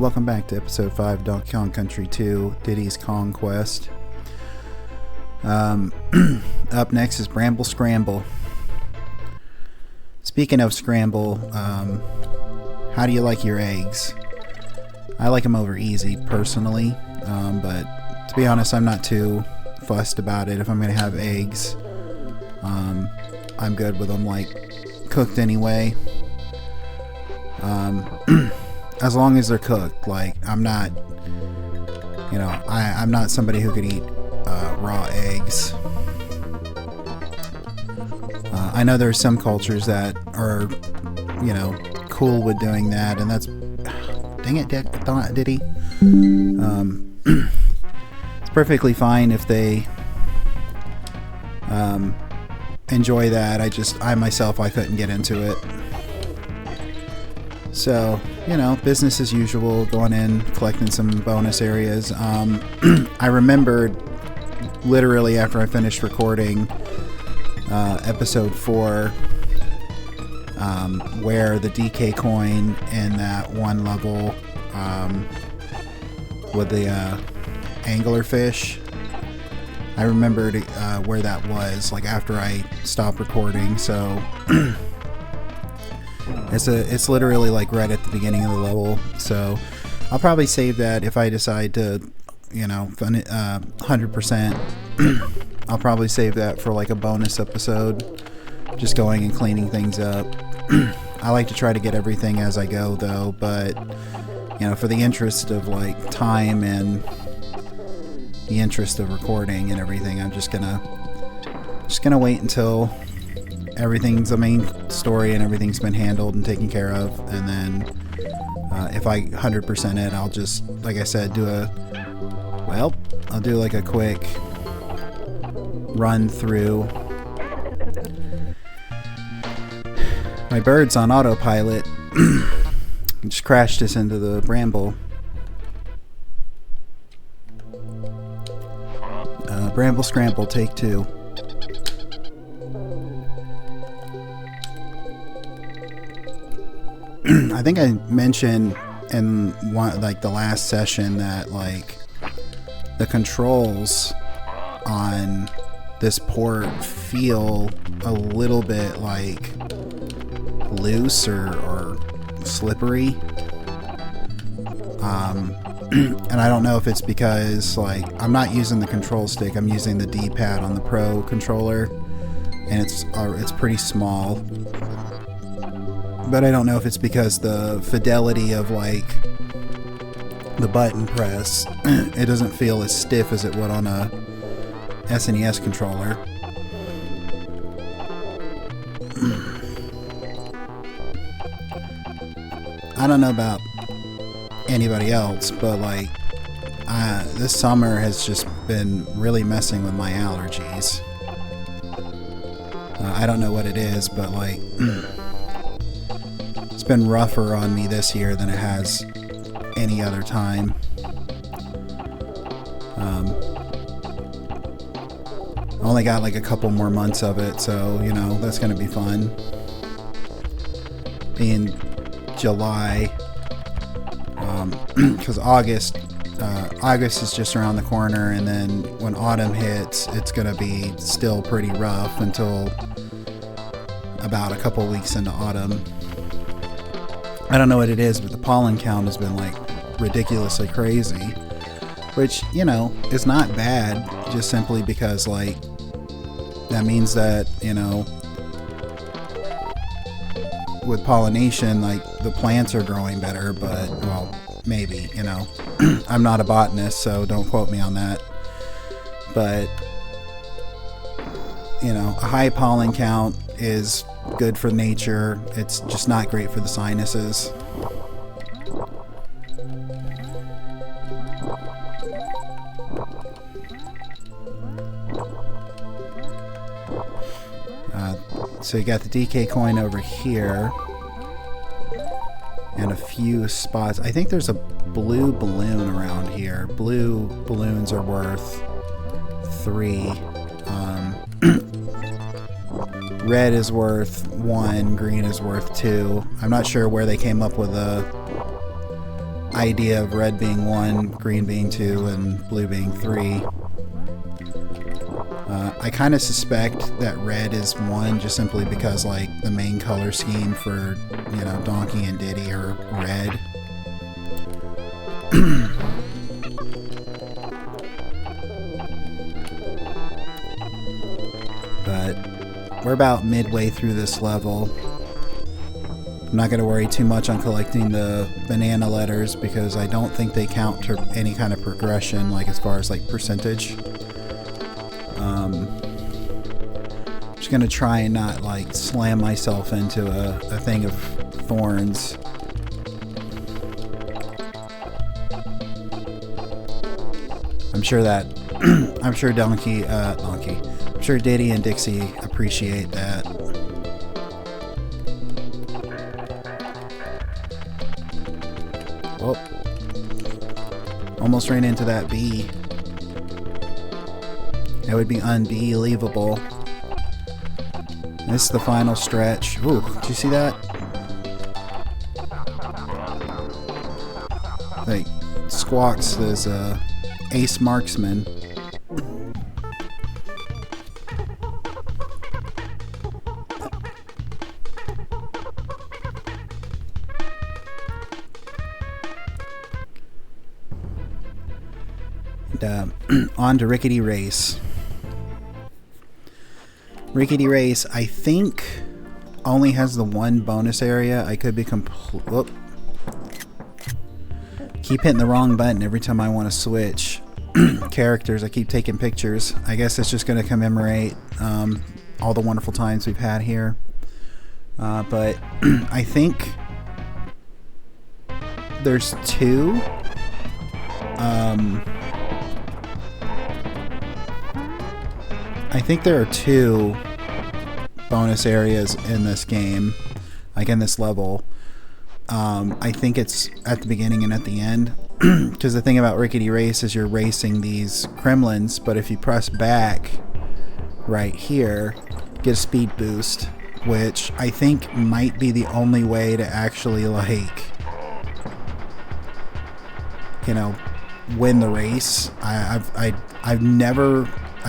Welcome back to episode 5, Donkey Kong Country 2, Diddy's Conquest. Up next is Bramble Scramble. Speaking of scramble, how do you like your eggs? I like them over easy, personally, but to be honest, I'm not too fussed about it. If I'm going to have eggs, I'm good with them, like, cooked anyway. As long as they're cooked. Like, I'm not, I'm not somebody who could eat raw eggs. I know there's some cultures that are, cool with doing that, and that's, dang it, Diddy. It's perfectly fine if they enjoy that. I myself couldn't get into it. So, business as usual, going in, collecting some bonus areas. I remembered literally after I finished recording episode 4, where the DK coin in that one level with the anglerfish, I remembered where that was, like, after I stopped recording, so it's literally like right at the beginning of the level, so I'll probably save that if I decide to, 100%. I'll probably save that for like a bonus episode, just going and cleaning things up. I like to try to get everything as I go, though, but for the interest of like time and the interest of recording and everything, I'm just gonna wait until everything's the main story and everything's been handled and taken care of, and then if I 100% it, I'll just, like I said, I'll do like a quick run through. My bird's on autopilot. Just crashed us into the bramble. Bramble Scramble, take 2. I think I mentioned in the last session that like the controls on this port feel a little bit like loose or slippery. And I don't know if it's because like I'm not using the control stick, I'm using the D-pad on the Pro controller, and it's pretty small. But I don't know if it's because the fidelity of like the button press, it doesn't feel as stiff as it would on a SNES controller. I don't know about anybody else, but like this summer has just been really messing with my allergies. I don't know what it is, but like it's been rougher on me this year than it has any other time. I only got like a couple more months of it, so that's gonna be fun. In July, because August is just around the corner, and then when autumn hits, it's gonna be still pretty rough until about a couple weeks into autumn. I don't know what it is, but the pollen count has been like ridiculously crazy, which is not bad, just simply because like that means that with pollination, like the plants are growing better. But well, maybe I'm not a botanist, so don't quote me on that, but a high pollen count is good for nature. It's just not great for the sinuses. So you got the DK coin over here and a few spots. I think there's a blue balloon around here. Blue balloons are worth 3. Red is worth 1, green is worth 2. I'm not sure where they came up with the idea of red being 1, green being 2, and blue being 3. I kind of suspect that red is 1 just simply because, like, the main color scheme for, you know, Donkey and Diddy are red. But we're about midway through this level. I'm not going to worry too much on collecting the banana letters because I don't think they count to any kind of progression, like as far as like percentage. Just going to try and not like slam myself into a thing of thorns. I'm sure that I'm sure I'm sure Diddy and Dixie appreciate that. Oh, almost ran into that bee. That would be unbelievable. This is the final stretch. Ooh, did you see that? Like, Squawks is ace marksman. And, on to Rickety Race. Rickety Race, I think, only has the 1 bonus area. I could be keep hitting the wrong button every time I want to switch characters. I keep taking pictures. I guess it's just going to commemorate all the wonderful times we've had here. But I think there's 2. I think there are 2 bonus areas in this game, like in this level. I think it's at the beginning and at the end. Because the thing about Rickety Race is you're racing these Kremlins, but if you press back right here, you get a speed boost, which I think might be the only way to actually, like, you know, win the race. I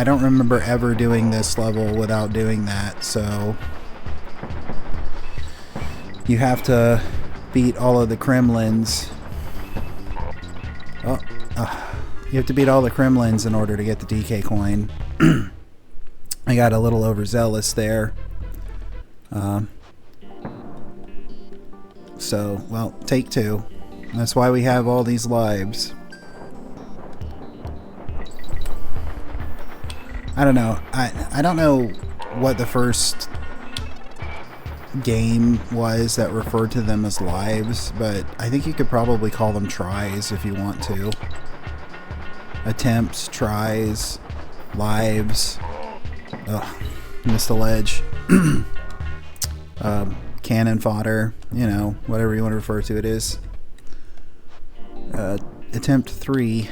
don't remember ever doing this level without doing that, so you have to beat all of the Kremlins. You have to beat all the Kremlins in order to get the DK coin. I got a little overzealous there. So, well, take 2. That's why we have all these lives. I don't know. I don't know what the first game was that referred to them as lives, but I think you could probably call them tries if you want to. Attempts, tries, lives. Ugh, missed the ledge. Cannon fodder, you know, whatever you want to refer to it as. Attempt 3.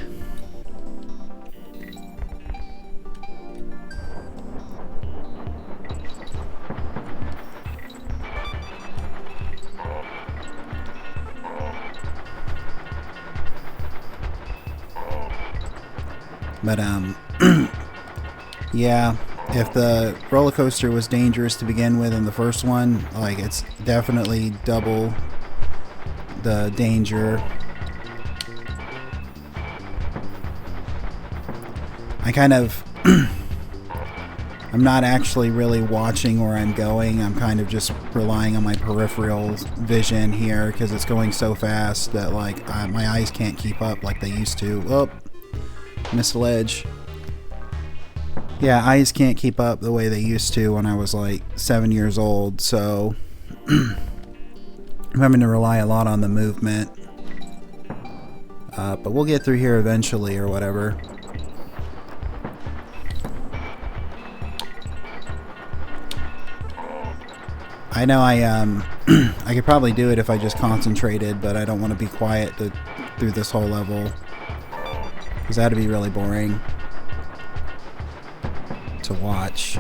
But, yeah, if the roller coaster was dangerous to begin with in the first one, like, it's definitely double the danger. I kind of, I'm not actually really watching where I'm going. I'm kind of just relying on my peripheral vision here because it's going so fast that, like, my eyes can't keep up like they used to. Oh. Missed a ledge. Yeah, eyes can't keep up the way they used to when I was like 7 years old, so I'm having to rely a lot on the movement. But we'll get through here eventually or whatever. I know I could probably do it if I just concentrated, but I don't want to be quiet through this whole level. Because that'd be really boring to watch.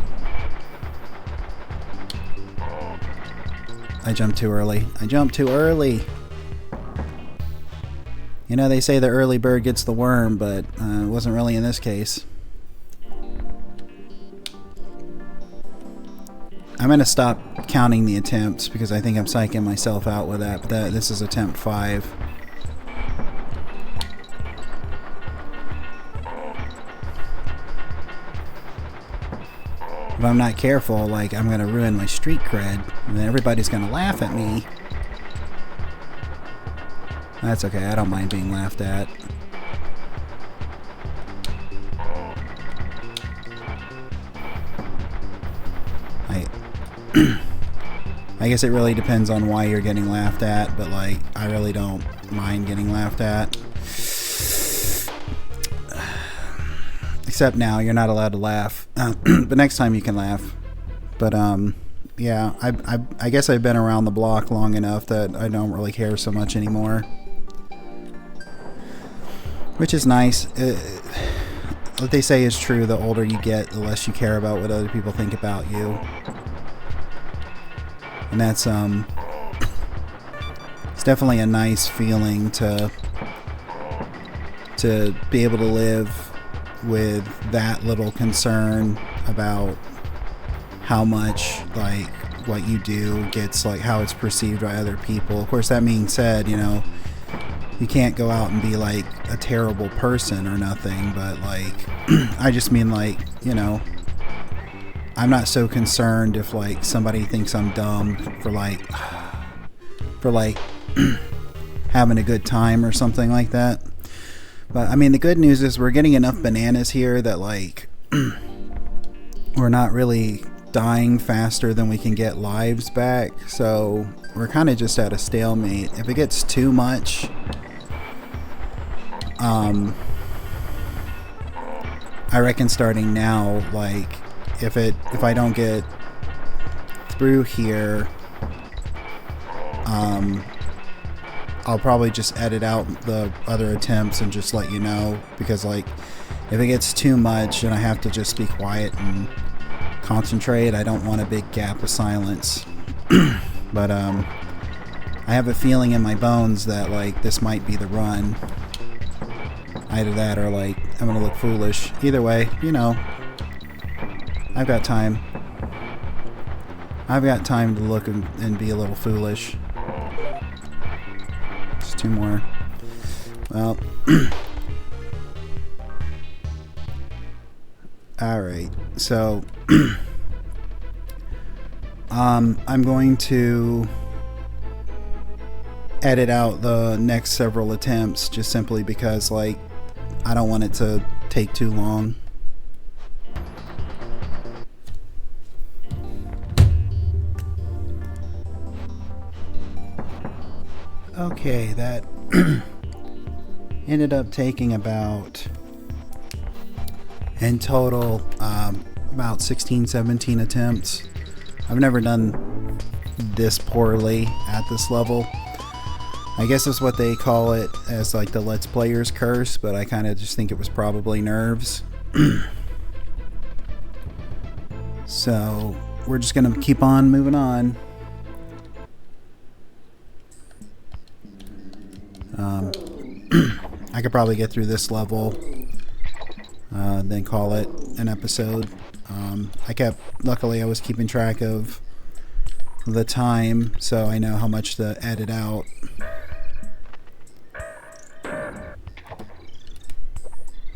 I jumped too early. I jumped too early. You know, they say the early bird gets the worm, but it wasn't really in this case. I'm going to stop counting the attempts because I think I'm psyching myself out with that. But this is attempt 5. If I'm not careful, like, I'm going to ruin my street cred, and then everybody's going to laugh at me. That's okay, I don't mind being laughed at. I guess it really depends on why you're getting laughed at, but like, I really don't mind getting laughed at. Except now, you're not allowed to laugh. But next time you can laugh. But yeah, I guess I've been around the block long enough that I don't really care so much anymore. Which is nice. What they say is true, the older you get, the less you care about what other people think about you. And that's it's definitely a nice feeling to be able to live with that little concern about how much, like, what you do gets, like, how it's perceived by other people. Of course, that being said, you know, you can't go out and be like a terrible person or nothing, but like, I just mean, like, you know, I'm not so concerned if like somebody thinks I'm dumb for like having a good time or something like that. But I mean, the good news is we're getting enough bananas here that like we're not really dying faster than we can get lives back, so we're kind of just at a stalemate. If it gets too much, I reckon starting now, like, if I don't get through here, I'll probably just edit out the other attempts and just let you know, because like, if it gets too much and I have to just be quiet and concentrate, I don't want a big gap of silence. But I have a feeling in my bones that like this might be the run. Either that or like I'm gonna look foolish. Either way, you know, I've got time. I've got time to look and be a little foolish. Just 2 more. Well, alright, so I'm going to edit out the next several attempts just simply because, like, I don't want it to take too long. Okay, that ended up taking about, in total, about 16, 17 attempts. I've never done this poorly at this level. I guess that's what they call it, as like the Let's Player's curse, but I kind of just think it was probably nerves. So we're just gonna keep on moving on. I could probably get through this level, then call it an episode. Luckily I was keeping track of the time, so I know how much to edit out.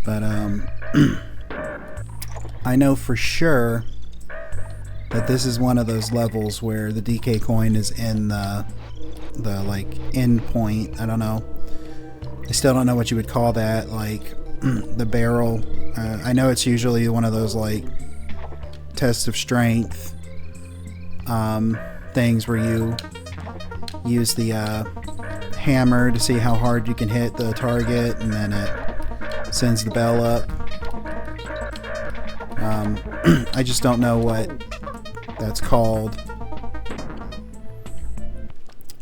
But I know for sure that this is one of those levels where the DK coin is in the like end point. I don't know. I still don't know what you would call that, like the barrel. I know it's usually one of those like tests of strength things where you use the hammer to see how hard you can hit the target, and then it sends the bell up. I just don't know what that's called.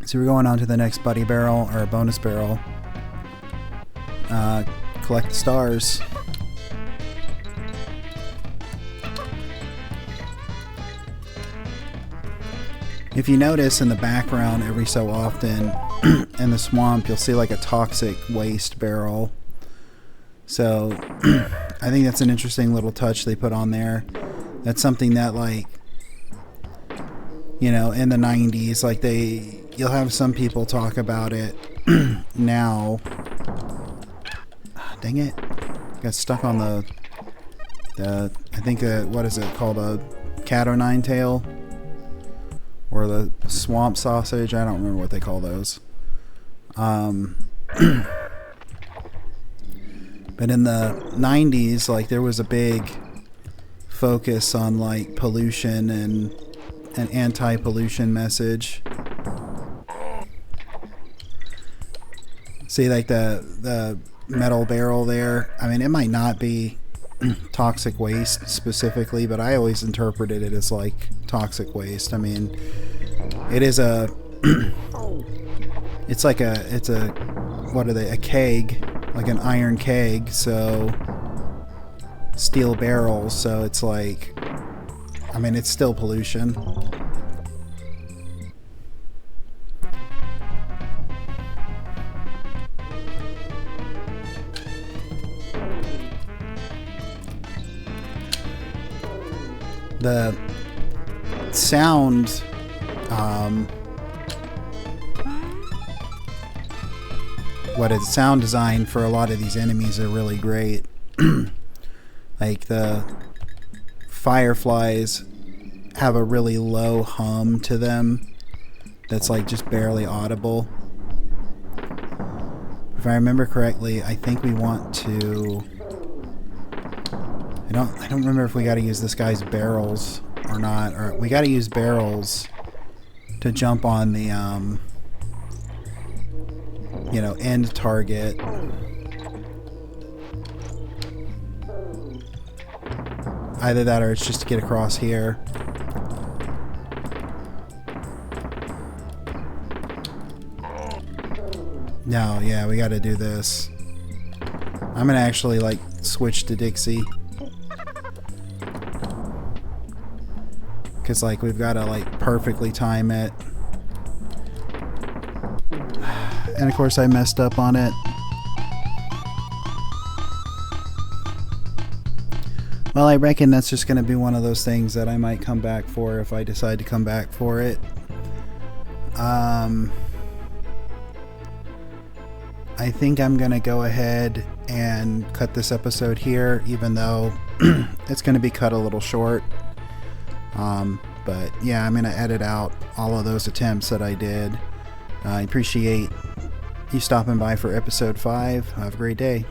So we're going on to the next buddy barrel, or bonus barrel. Collect the stars. If you notice in the background every so often in the swamp, you'll see like a toxic waste barrel. So I think that's an interesting little touch they put on there. That's something that, like, you know, in the 90s, like you'll have some people talk about it now. Dang it. Got stuck on the I think, what is it called? A cat o' nine tail? Or the swamp sausage? I don't remember what they call those. But in the 90s, like, there was a big focus on, like, pollution and an anti-pollution message. See, like, the metal barrel there? I mean, it might not be toxic waste specifically, but I always interpreted it as, like, toxic waste. I mean, it is a... it's a... what are they? A keg. Like an iron keg, so... steel barrels, so it's like... I mean, it's still pollution. The sound, sound design for a lot of these enemies are really great. Like the fireflies have a really low hum to them that's like just barely audible. If I remember correctly, I think we want to... I don't remember if we got to use this guy's barrels or not. Or we got to use barrels to jump on the you know, end target. Either that or it's just to get across here. No, yeah, we got to do this. I'm gonna actually, like, switch to Dixie. Because, like, we've got to, like, perfectly time it. And, of course, I messed up on it. Well, I reckon that's just going to be one of those things that I might come back for if I decide to come back for it. I think I'm going to go ahead and cut this episode here, even though it's going to be cut a little short. But yeah, I'm going to edit out all of those attempts that I did. I appreciate you stopping by for episode 5. Have a great day.